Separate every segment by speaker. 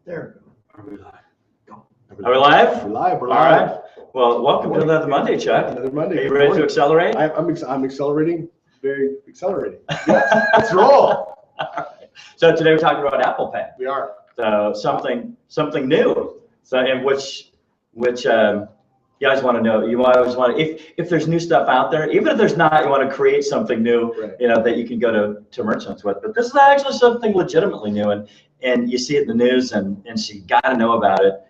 Speaker 1: There.
Speaker 2: Are we live?
Speaker 1: Go.
Speaker 2: Are we live?
Speaker 1: We're live. We're
Speaker 2: All
Speaker 1: live.
Speaker 2: right. Well, welcome to another Monday, Chuck.
Speaker 1: Another Monday.
Speaker 2: Are you ready to accelerate?
Speaker 1: I'm accelerating. Very accelerating. Yes. Let's roll.
Speaker 2: All right. So today we're talking about Apple Pay.
Speaker 1: We are.
Speaker 2: So something new. So in which you guys want to know. You always want to, if there's new stuff out there, even if there's not, you want to create something new,
Speaker 1: Right.
Speaker 2: you know, that you can go to merchants with. But this is actually something legitimately new, and you see it in the news, and so you got to know about it.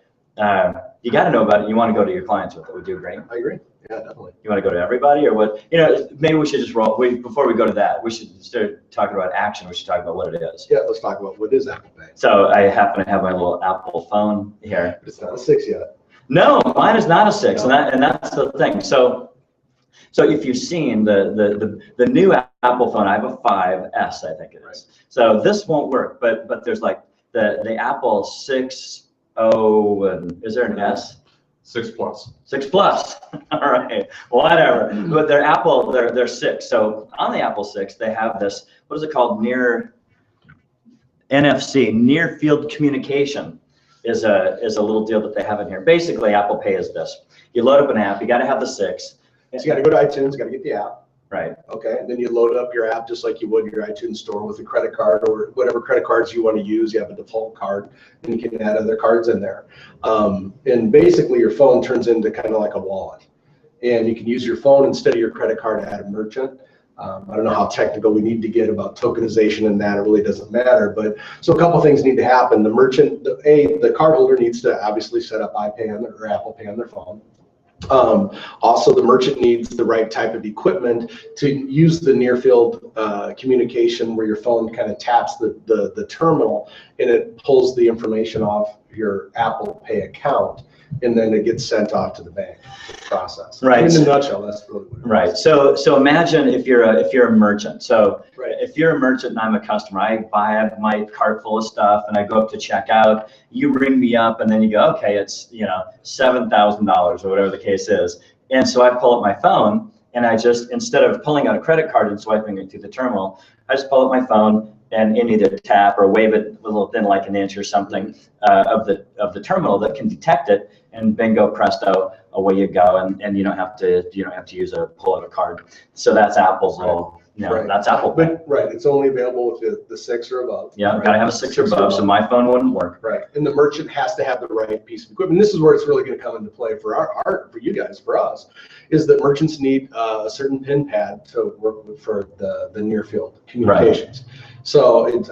Speaker 2: You got to know about it. You want to go to your clients with it. Would you agree?
Speaker 1: I agree. Yeah, definitely.
Speaker 2: You want to go to everybody, or what? You know, maybe we should just roll. Before we go to that, we should start talking about action. We should talk about what it is.
Speaker 1: Yeah, let's talk about what is Apple Pay.
Speaker 2: So I happen to have my little Apple phone here.
Speaker 1: But it's not a 6 yet.
Speaker 2: No, mine is not a 6, and that's the thing. So if you've seen the new Apple phone, I have a 5S, I think it is.
Speaker 1: Right.
Speaker 2: So this won't work, but there's like the Apple 6.0, and is there an S?
Speaker 3: 6 Plus.
Speaker 2: 6 Plus. All right, whatever. But they're 6. So on the Apple 6, they have this, what is it called? Near NFC, near field communication is a little deal that they have in here. Basically, Apple Pay is this. You load up an app, you got to have the 6.
Speaker 1: So you got to go to iTunes, got to get the app.
Speaker 2: Right.
Speaker 1: Okay, and then you load up your app just like you would your iTunes store with a credit card or whatever credit cards you want to use. You have a default card, and you can add other cards in there. And basically, your phone turns into kind of like a wallet, and you can use your phone instead of your credit card to add a merchant. I don't know how technical we need to get about tokenization and that. It really doesn't matter. But so a couple things need to happen. The merchant, the cardholder needs to obviously set up iPay or Apple Pay on their phone. Also, the merchant needs the right type of equipment to use the near field communication, where your phone kind of taps the terminal and it pulls the information off your Apple Pay account, and then it gets sent off to the bank to process.
Speaker 2: Right.
Speaker 1: In a nutshell, that's really what it is.
Speaker 2: Right. So imagine if you're a merchant. So
Speaker 1: right.
Speaker 2: If you're a merchant and I'm a customer, I buy my cart full of stuff and I go up to checkout. You ring me up and then you go, okay, it's $7,000 or whatever the case is. And so I pull up my phone and I just, instead of pulling out a credit card and swiping it through the terminal, I just pull up my phone and either tap or wave it within like an inch or something of the terminal that can detect it, and bingo presto, away you go, and you don't have to use pull out a card. So that's Apple's little,
Speaker 1: Right.
Speaker 2: That's Apple Pay.
Speaker 1: But right, it's only available with the 6 or above.
Speaker 2: Yeah,
Speaker 1: right?
Speaker 2: gotta have a 6 or above, so my phone wouldn't work.
Speaker 1: Right, and the merchant has to have the right piece of equipment. This is where it's really going to come into play for you guys, for us, is that merchants need a certain pin pad to work with for the near field communications. Right. So it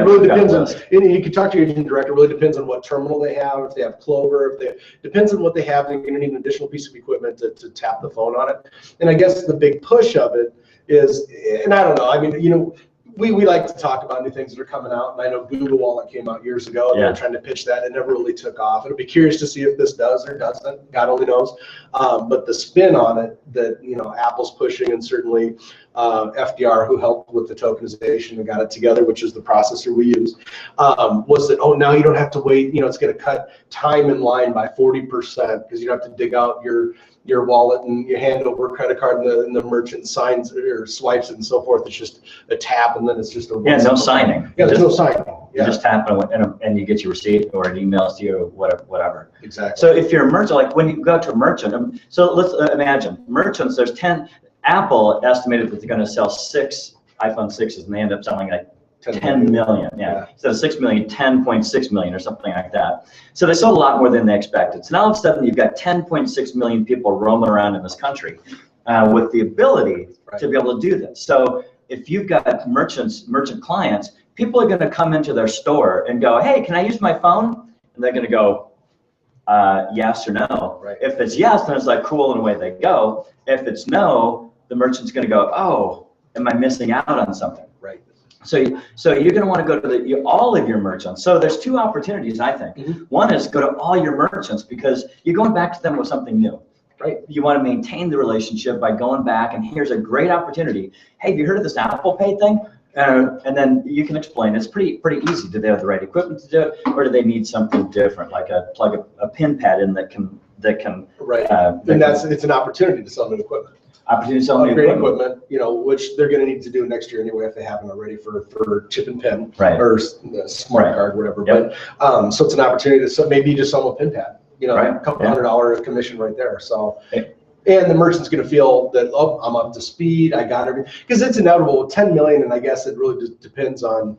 Speaker 1: really depends on, and you can talk to your agent director. It really depends on what terminal they have. If they have Clover, depends on what they have. They're going to need an additional piece of equipment to tap the phone on it. And I guess the big push of it is, and I don't know, I mean, we like to talk about new things that are coming out, and I know Google Wallet came out years ago, and they were trying to pitch that. It never really took off. It'll be curious to see if this does or doesn't. God only knows. But the spin on it that Apple's pushing, and certainly FDR, who helped with the tokenization and got it together, which is the processor we use, was that, oh, now you don't have to wait. It's going to cut time in line by 40% because you don't have to dig out your wallet and you hand over a credit card and the merchant signs or swipes it and so forth. It's just a tap and then it's just a
Speaker 2: no signing.
Speaker 1: Yeah, there's no signing.
Speaker 2: You just tap and you get your receipt, or it emails to you, or whatever.
Speaker 1: Exactly.
Speaker 2: So if you're a merchant, like when you go to a merchant, so let's imagine merchants. There's 10. Apple estimated that they're going to sell 6 iPhone 6s, and they end up selling like 10 million. Yeah. Instead of 6 million, 10.6 million or something like that. So they sold a lot more than they expected. So now all of a sudden you've got 10.6 million people roaming around in this country with the ability to be able to do this. So if you've got merchant clients, people are going to come into their store and go, hey, can I use my phone? And they're going to go, yes or no.
Speaker 1: Right.
Speaker 2: If it's yes, then it's like cool, and away they go. If it's no, the merchant's going to go, oh, am I missing out on something?
Speaker 1: Right.
Speaker 2: So you're going to want to go to all of your merchants. So there's 2 opportunities, I think. Mm-hmm. One is go to all your merchants, because you're going back to them with something new. Right. You want to maintain the relationship by going back, and here's a great opportunity. Hey, have you heard of this Apple Pay thing? And then you can explain. It's pretty easy. Do they have the right equipment to do it, or do they need something different, like plug a pin pad in that can
Speaker 1: right. And it's an opportunity to sell new equipment.
Speaker 2: Opportunity to sell new
Speaker 1: upgrade
Speaker 2: equipment.
Speaker 1: equipment, you know, which they're going to need to do next year anyway if they haven't already for chip and pin
Speaker 2: Right.
Speaker 1: or smart card, whatever.
Speaker 2: Yep.
Speaker 1: But so it's an opportunity to maybe just sell them a pin pad, you know,
Speaker 2: Right.
Speaker 1: a couple
Speaker 2: Yeah.
Speaker 1: $100 commission right there. So.
Speaker 2: Okay.
Speaker 1: And the merchant's going to feel that, oh, I'm up to speed. I got everything, because it's inevitable. 10 million, and I guess it really just depends on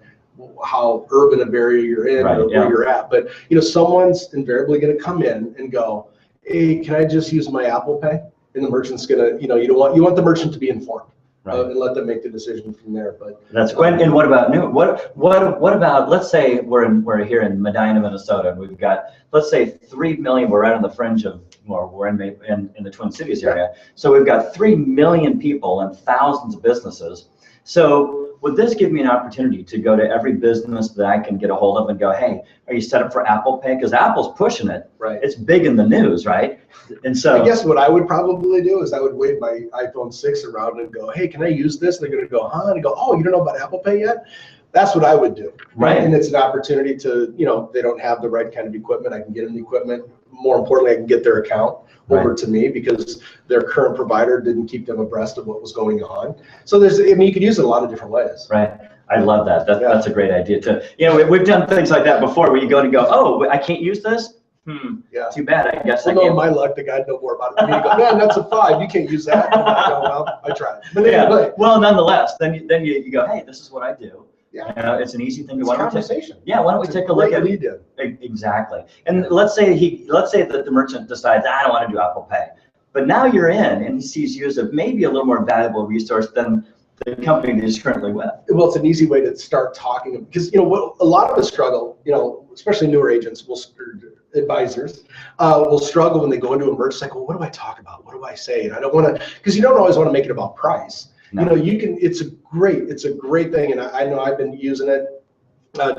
Speaker 1: how urban a area you're in or where you're at. But you know, someone's invariably going to come in and go, "Hey, can I just use my Apple Pay?" And the merchant's going to, you know, you want the merchant to be informed. And let them make the decision from there. But
Speaker 2: that's and what about new? What about, let's say we're here in Medina, Minnesota, and we've got, let's say 3 million. We're right on the fringe of, or we're in the Twin Cities area. So we've got 3 million people and thousands of businesses. So would this give me an opportunity to go to every business that I can get a hold of and go, hey, are you set up for Apple Pay? Because Apple's pushing it.
Speaker 1: Right.
Speaker 2: It's big in the news, right? And so
Speaker 1: I guess what I would probably do is I would wave my iPhone 6 around and go, hey, can I use this? And they're going to go, huh? And I go, oh, you don't know about Apple Pay yet? That's what I would do.
Speaker 2: Right.
Speaker 1: And it's an opportunity to, you know, they don't have the right kind of equipment. I can get them the equipment. More importantly, I can get their account over to me because their current provider didn't keep them abreast of what was going on. So you could use it a lot of different ways. Right.
Speaker 2: I love that. That's a great idea too. You know, we've done things like that before where you go, oh, I can't use this? Too bad, I guess.
Speaker 1: Well, no, my luck, the guy know more about it than me. You go, man, that's a 5. You can't use that. Go, well, I tried. But anyway.
Speaker 2: Well, nonetheless, then you go, hey, this is what I do.
Speaker 1: Yeah.
Speaker 2: It's an easy thing to
Speaker 1: conversation.
Speaker 2: Why don't we take a look at it? Exactly. And let's say that the merchant decides, I don't want to do Apple Pay. But now you're in and he sees you as maybe a little more valuable resource than the company that he's currently with.
Speaker 1: Well, it's an easy way to start talking, because, you know, a lot of us struggle, you know, especially newer agents, advisors will struggle when they go into a merch cycle. What do I talk about? What do I say? And I don't want to, because you don't always want to make it about price. No. You know, it's a great thing. And I know I've been using it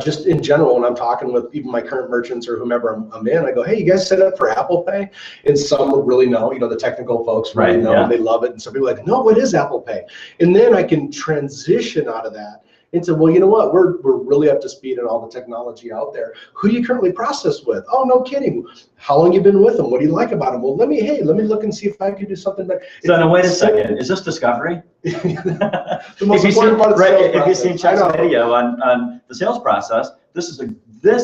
Speaker 1: just in general when I'm talking with even my current merchants or whomever I'm in. I go, hey, you guys set up for Apple Pay? And some really know, you know, the technical folks really know, and they love it. And some people are like, no, what is Apple Pay? And then I can transition out of that into, well, you know what, we're really up to speed on all the technology out there. Who do you currently process with? Oh, no kidding. How long you been with them? What do you like about them? Well, let me look and see if I can do something better.
Speaker 2: So now wait a second, is this discovery?
Speaker 1: The most important part of the sales process.
Speaker 2: If you've seen Chuck's video on the sales process, this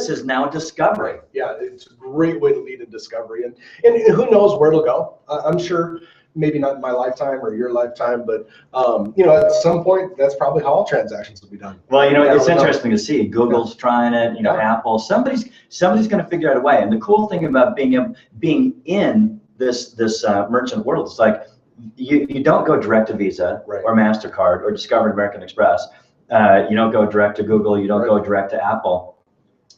Speaker 2: is now discovery.
Speaker 1: Yeah, it's a great way to lead in discovery, and who knows where it'll go. I'm sure maybe not in my lifetime or your lifetime, but you know, at some point, that's probably how all transactions will be done.
Speaker 2: Well, you know, it's interesting to see. Google's trying it. You know, Apple. Somebody's going to figure out a way. And the cool thing about being in this merchant world is like you don't go direct to Visa or MasterCard or Discover American Express. You don't go direct to Google. You don't go direct to Apple.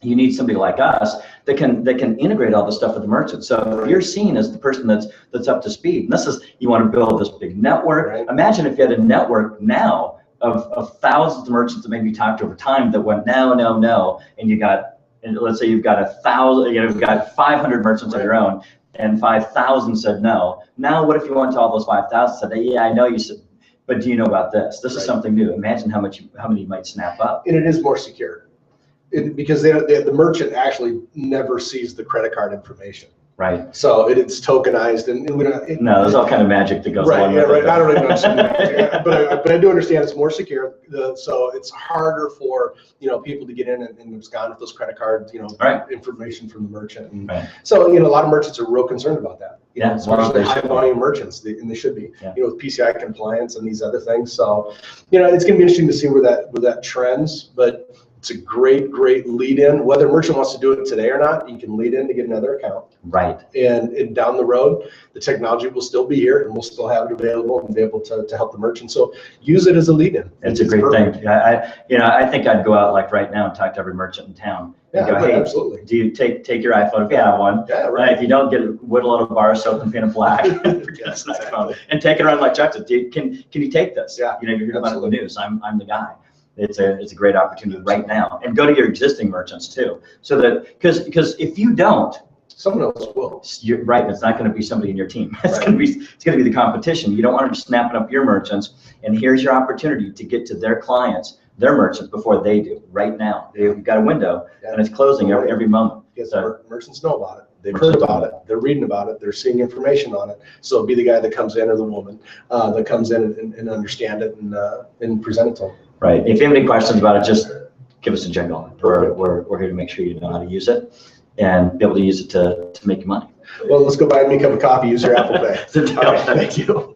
Speaker 2: You need somebody like us that can integrate all the stuff with the merchant. So if you're seen as the person that's up to speed, and you want to build this big network. Imagine if you had a network now of thousands of merchants that maybe talked over time that went no, and let's say you've got 1,000, you've got 500 merchants on your own, and 5,000 said no. Now what if you went to all those 5,000 said, yeah, I know you said, but do you know about this? This is something new. Imagine how many you might snap up.
Speaker 1: And it is more secure. Because the merchant actually never sees the credit card information.
Speaker 2: Right.
Speaker 1: So it's tokenized, and we don't.
Speaker 2: No, there's all kind of magic that goes along with it.
Speaker 1: Right. I don't even understand that, but I do understand it's more secure. So it's harder for people to get in and it's gone with those credit cards. Information from the merchant. And so a lot of merchants are real concerned about that. Especially high volume merchants, and they should be. With PCI compliance and these other things. So it's going to be interesting to see where that trends, but. It's a great lead in. Whether a merchant wants to do it today or not, you can lead in to get another account.
Speaker 2: Right.
Speaker 1: And down the road, the technology will still be here and we'll still have it available and be able to help the merchant. So use it as a lead in.
Speaker 2: It's a great thing. I think I'd go out like right now and talk to every merchant in town. And go, hey, absolutely. Do you take your iPhone if you have one?
Speaker 1: Yeah, right.
Speaker 2: If you don't, get whittle out a bar of soap and paint it black. Exactly. And take it around like Chuck said. Can you take this?
Speaker 1: Yeah.
Speaker 2: You're hearing about it in the news. I'm the guy. It's a great opportunity right now, and go to your existing merchants too, so that because if you don't,
Speaker 1: someone else will.
Speaker 2: You're right. It's not going to be somebody in your team. It's going to be the competition. You don't want to be snapping up your merchants, and here's your opportunity to get to their clients, their merchants before they do. Right now, you've got a window, and it's closing every moment.
Speaker 1: because merchants know about it. They've heard about it. They're reading about it. They're seeing information on it. So it'll be the guy that comes in or the woman that comes in and understand it and present it to them.
Speaker 2: Right. If you have any questions about it, just give us a jingle. We're here to make sure you know how to use it and be able to use it to make money.
Speaker 1: Well, let's go buy me a cup of coffee. Use your Apple Pay.
Speaker 2: All right,
Speaker 1: thank you.